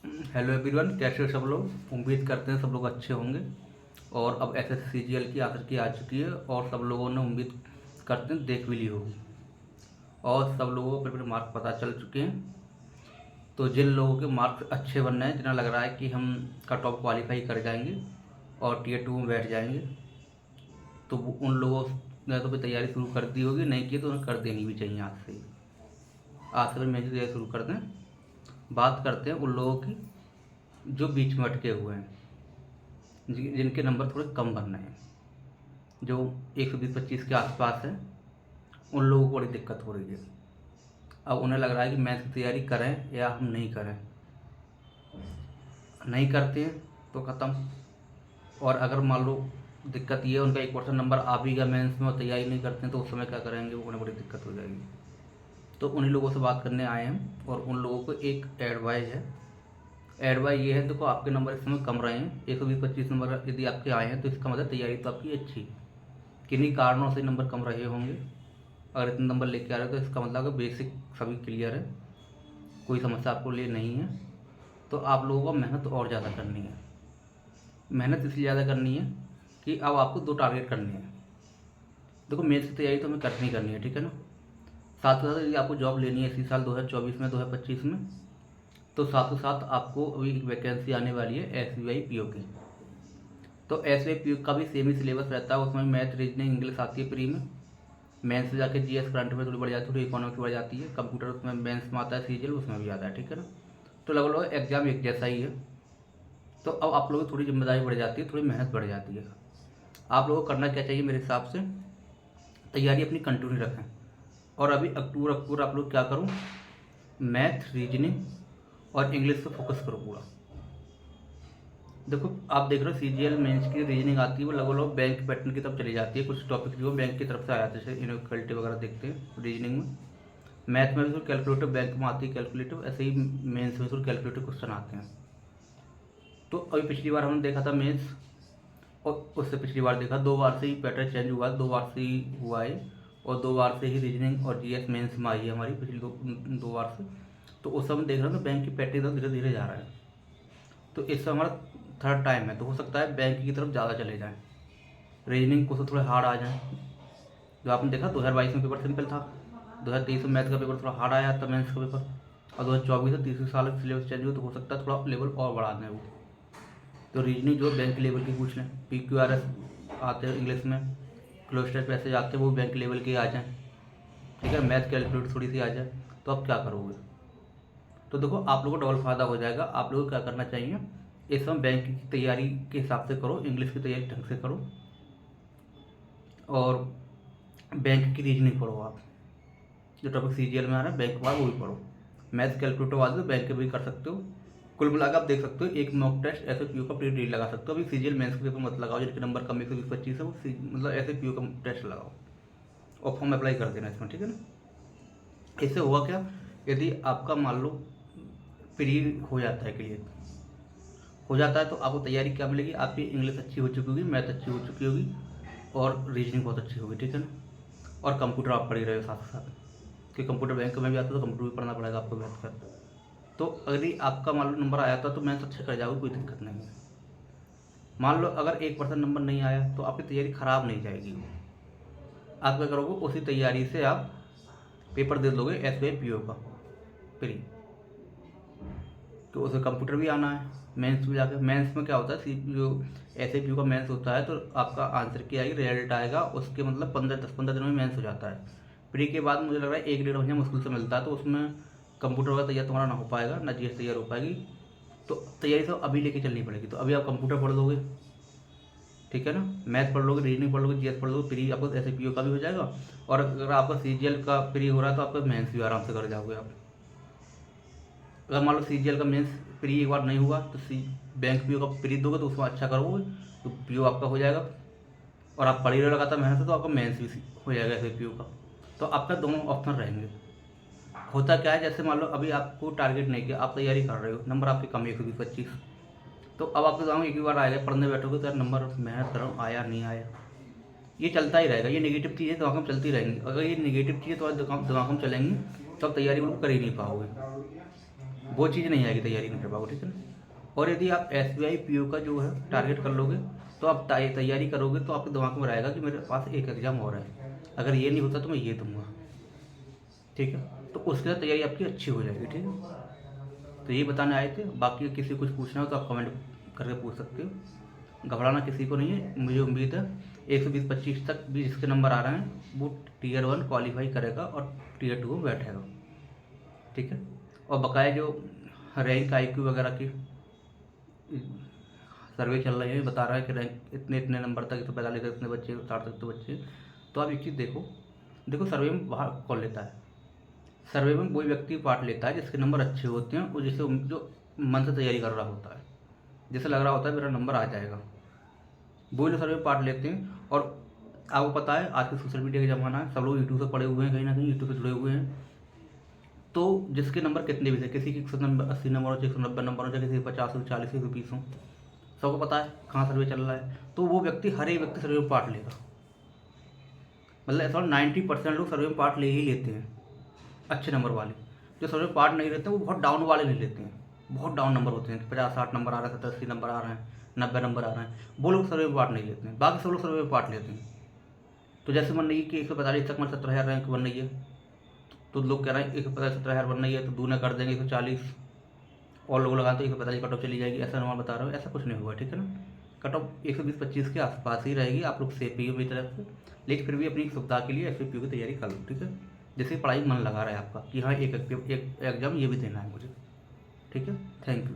Hello everyone, कैसे हो सब लोग। उम्मीद करते हैं सब लोग अच्छे होंगे। और अब SSCGL की आखिर की आ चुकी है और सब लोगों ने उम्मीद करते हैं देख भी ली होगी और सब लोगों को अपने मार्क्स पता चल चुके हैं। तो जिन लोगों के मार्क्स अच्छे बन रहे हैं, जिन्हें लग रहा है कि हम कट ऑफ क्वालिफाई कर जाएंगे और Tier 2 में बैठ जाएंगे, तो उन लोगों ने तो भी तैयारी शुरू कर दी होगी। नहीं की तो उन्हें कर देनी भी चाहिए आज से ही। आज से फिर मेहनत तैयारी शुरू कर दें। बात करते हैं उन लोगों की जो बीच में अटके हुए हैं, जिनके नंबर थोड़े कम बन रहे हैं, जो 120-25 के आसपास है। उन लोगों को बड़ी दिक्कत हो रही है। अब उन्हें लग रहा है कि मैथ्स की तैयारी करें या हम नहीं करें। नहीं करते हैं तो ख़त्म। और अगर मान लो दिक्कत ये है, उनका 1% नंबर आ भी गया मेंस में और तैयारी नहीं करते हैं, तो उस समय क्या करेंगे, वो उन्हें बड़ी दिक्कत हो जाएगी। तो उन्हीं लोगों से बात करने आए हैं और उन लोगों को एक एडवाइस है। एडवाइस ये है, देखो आपके नंबर इस समय कम रहे हैं, 120-25 नंबर यदि आपके आए हैं तो इसका मतलब तैयारी तो आपकी अच्छी है। किन्हीं कारणों से नंबर कम रहे होंगे। अगर इतने नंबर लेके आ रहे हो तो इसका मतलब कि बेसिक सभी क्लियर है, कोई समस्या आपको लिए नहीं है। तो आप लोगों को मेहनत और ज़्यादा करनी है। मेहनत इसलिए ज़्यादा करनी है कि अब आपको 2 टारगेट करने हैं। देखो मेंस की तैयारी तो हमें करनी करनी है, ठीक है ना। साथ ही साथ यदि आपको जॉब लेनी है इसी साल 2024 में, 2025 में, तो साथों साथ आपको अभी एक वैकेंसी आने वाली है SBI PO की। तो SBI PO का भी सेम ही सिलेबस रहता है। उसमें मैथ, रीजनिंग, इंग्लिश आती है प्री में। मेंस से जाके GS करंट में थोड़ी बढ़ जाती है, थोड़ी इकोनॉमिक्स बढ़ जाती है। कंप्यूटर उसमें मेंस में आता है, CGL उसमें भी आता है, ठीक है ना। तो लगभग लगभग एग्जाम एक जैसा ही है। तो अब आप लोगों की थोड़ी जिम्मेदारी बढ़ जाती है, थोड़ी मेहनत बढ़ जाती है। आप लोगों को करना क्या चाहिए मेरे हिसाब से, तैयारी अपनी कंटिन्यू रखें। और अभी अक्टूबर आप लोग क्या करो, मैथ, रीजनिंग और इंग्लिश पे फोकस करो पूरा। देखो आप देख रहे हो CGL मेंस की रीजनिंग आती है, वो लगभग लगभग बैंक पैटर्न की तरफ चली जाती है। कुछ टॉपिक जो बैंक की तरफ से आ जाते हैं, जैसे इनइक्वालिटी वगैरह देखते हैं रीजनिंग में। मैथ में भी थोड़ी कैलकुलेटिव बैंक में आती है कैलकुलेटिव, ऐसे ही मेंस में थोड़ी कैलकुलेटिव क्वेश्चन आते हैं। तो अभी पिछली बार हमने देखा था मेंस, और उससे पिछली बार देखा, 2 बार से ही पैटर्न चेंज हुआ है, 2 बार से ही हुआ है। और 2 बार से ही रीजनिंग और GS मेंस में आई है हमारी, पिछली दो बार से। तो उस समय देख रहे हो तो बैंक की पैटर्न धीरे धीरे जा रहा है। तो इस समय हमारा थर्ड टाइम है, तो हो सकता है बैंक की तरफ ज़्यादा चले जाएँ। रीजनिंग को तो थोड़े हार्ड आ जाएँ। जो आपने देखा 2022 में पेपर सिंपल था, 2023 में मैथ का पेपर थोड़ा हार्ड आया था मेंस का पेपर, और 2024 से तीसरे साल सिलेबस चेंज हुआ, तो हो सकता है थोड़ा लेवल और बढ़ा दें वो। तो रीजनिंग जो बैंक लेवल की पूछ लें, PQRS आते हैं इंग्लिश में, क्लोस्टर पैसेज आते हैं, वो बैंक लेवल के आ जाएँ, ठीक है। मैथ कैलकुलेट थोड़ी सी आ जाए, तो आप क्या करोगे। तो देखो आप लोगों को डबल फायदा हो जाएगा। आप लोगों को क्या करना चाहिए, इस समय बैंक की तैयारी के हिसाब से करो, इंग्लिश की तैयारी ढंग से करो और बैंक की रीजनिंग पढ़ो। आप जो टॉपिक CGL में आ रहा है बैंक वाला वो भी पढ़ो। मैथ कैलकुलेटर वाले तो बैंक के भी कर सकते हो। कुल मिलाकर आप देख सकते हो एक मॉक टेस्ट SFPO का प्री रीड लगा सकते हो। अभी CGL मेंस के पेपर मत लगाओ, जिनके नंबर कम 120-25 है, वो मतलब SFPO का टेस्ट लगाओ और फॉर्म अप्लाई कर देना इसमें, ठीक है ना। इससे हुआ क्या, यदि आपका मान लो प्री हो जाता है, क्लियर हो जाता है, तो आपको तैयारी क्या मिलेगी, आपकी इंग्लिश अच्छी हो चुकी होगी, मैथ अच्छी हो चुकी होगी और रीजनिंग बहुत अच्छी होगी, ठीक है ना। और कंप्यूटर आप पढ़ ही रहे हो साथ साथ, कि कंप्यूटर बैंक में भी आता है, तो कंप्यूटर भी पढ़ना पड़ेगा आपको मैथ का। तो अगर आपका मान लो नंबर आया था तो मैथ अच्छे कर जाओगे, कोई दिक्कत नहीं है। मान लो अगर 1% नंबर नहीं आया तो आपकी तैयारी ख़राब नहीं जाएगी। आप क्या करोगे, उसी तैयारी से आप पेपर दे दोगे SBI PO का प्री। तो उसे कंप्यूटर भी आना है, मेंस भी जाकर। मेंस में क्या होता है, जो SAPU का मेंस होता है, तो आपका आंसर की आएगी, रिजल्ट आएगा, उसके मतलब 10-15 दिनों में मेंस हो जाता है। प्री के बाद मुझे लग रहा है 1-1.5 महीने मुश्किल से मिलता है, तो उसमें कंप्यूटर वाला तैयार तुम्हारा ना हो पाएगा, ना GS तैयार हो पाएगी। तो तैयारी तो अभी लेके चलनी पड़ेगी। तो अभी आप कंप्यूटर पढ़ लोगे, ठीक है ना, मैथ पढ़ लोगे, रीजनिंग पढ़ लोगे, GS पढ़ लोगे, प्री आपको SAPU का भी हो जाएगा। और अगर आपका CGL का प्री हो रहा है तो आपका मेंस भी आराम से कर जाओगे आप। अगर मान लो CGL का मेंस प्री एक बार नहीं हुआ तो बैंक PO का प्री दोगे तो उसमें अच्छा करोगे, तो PO आपका हो जाएगा। और आप पढ़ ही रहे लगातार मेहनत से, तो आपका मेंस भी हो जाएगा SAPU का। तो आपका दोनों ऑप्शन रहेंगे। होता क्या है, जैसे मान लो अभी आपको टारगेट नहीं किया, आप तैयारी कर रहे हो, नंबर आपके कम है 120-25, तो अब आपके गाँव एक ही बार आएगा, पढ़ने बैठोगे तो यार नंबर मेहनत करो, आया नहीं आया, ये चलता ही रहेगा। ये नेगेटिव चीज़ें दिमाग में चलती रहेंगी। अगर ये नेगेटिव चीज़ें तुम्हारे दिमाग में चलेंगी तो आप तैयारी बिल्कुल कर ही नहीं पाओगे। वो चीज़ नहीं आएगी, तैयारी नहीं कर पाओगे, ठीक है ना। और यदि आप SBI PO का जो है टारगेट कर लोगे, तो आप तैयारी करोगे तो आपके दिमाग में रहेगा कि मेरे पास एक एग्ज़ाम और है, अगर ये नहीं होता तो मैं ये दूंगा, ठीक है। तो उसके साथ तैयारी आपकी अच्छी हो जाएगी, ठीक है। तो ये बताने आए थे, बाकी किसी कुछ पूछना हो तो आप कमेंट करके पूछ सकते हो। घबराना किसी को नहीं है, मुझे उम्मीद है 120-25 तक भी जिसके नंबर आ रहे हैं वो Tier 1 क्वालिफाई करेगा और Tier 2 में बैठेगा, ठीक है। और बकाया जो रैंक IQ वगैरह की सर्वे चल रही है, बता रहा है कि रैंक इतने इतने नंबर तक 145 तक इतने बच्चे, 60 तक तो बच्चे। तो आप एक चीज़ देखो सर्वे में बाहर कौन लेता है। सर्वे में वही व्यक्ति पार्ट लेता है जिसके नंबर अच्छे होते हैं और जिसे जो मन से तैयारी कर रहा होता है, जैसे लग रहा होता है मेरा नंबर आ जाएगा, वो लोग सर्वे में पार्ट लेते हैं। और आपको पता है आज के सोशल मीडिया का ज़माना है, सब लोग यूट्यूब से पढ़े हुए हैं, कहीं ना कहीं यूट्यूब से जुड़े हुए हैं। तो जिसके नंबर कितने भी थे, किसी की 180 नंबर हो, 190 नंबर हो, चाहे किसी के 50 हो, 40 हो, 20 हो, सबको पता है कहाँ सर्वे चल रहा है। तो वो व्यक्ति, हर एक व्यक्ति सर्वे में पार्ट लेगा। मतलब ऐसा 90% लोग सर्वे में पार्ट ले ही लेते हैं, अच्छे नंबर वाले। जो सर्वे में पार्ट नहीं लेते हैं वो बहुत डाउन वाले नहीं लेते हैं, बहुत डाउन नंबर होते हैं, 50-60 नंबर आ रहा है, 70-80 नंबर आ रहे हैं, 90 नंबर आ रहे हैं, वो लोग सर्वे में पार्ट नहीं लेते हैं। बाकी सब लोग सर्वे में पार्ट लेते हैं। तो जैसे मन नहीं कि 145 तक में 17,000 रैंक बन रही है, तो लोग कह रहे हैं 145 17,000 बन रही है तो दूना कर देंगे 140, और लोग लगा तो 145 कट ऑफ चली जाएगी, ऐसा नंबर बता रहे हो, ऐसा कुछ नहीं हुआ, ठीक है ना। कट ऑफ 120-25 के आसपास ही रहेगी, आप लोग सेफ ही हो मेरी तरफ से। लेकिन फिर भी अपनी सुविधा के लिए SPPO की तैयारी कर लो, ठीक है। जैसे पढ़ाई मन लगा रहा है आपका कि हाँ एक एग्जाम ये भी देना है मुझे, ठीक है। Thank you.